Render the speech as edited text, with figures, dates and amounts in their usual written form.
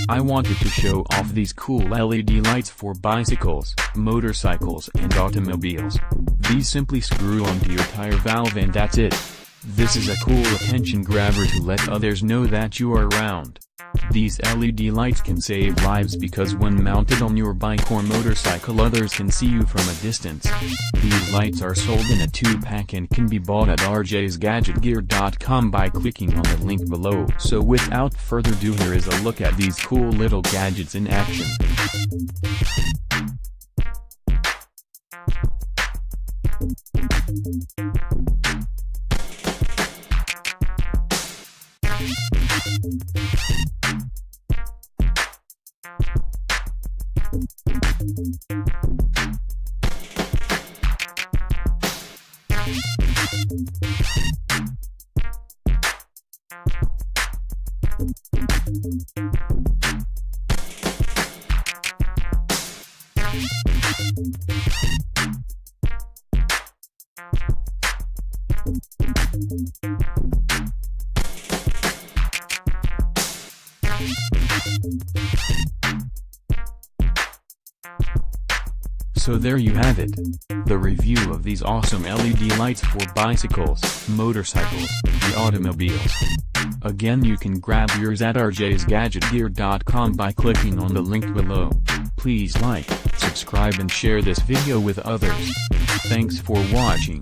I wanted to show off these cool LED lights for bicycles, motorcycles and automobiles. These simply screw onto your tire valve and that's it. This is a cool attention grabber to let others know that you are around. These LED lights can save lives because when mounted on your bike or motorcycle others can see you from a distance. These lights are sold in a 2-pack and can be bought at rjsgadgetgear.com by clicking on the link below. So without further ado, here is a look at these cool little gadgets in action. So there you have it. The review of these awesome LED lights for bicycles, motorcycles, and automobiles. Again, you can grab yours at rjsgadgetgear.com by clicking on the link below. Please like, subscribe and share this video with others. Thanks for watching.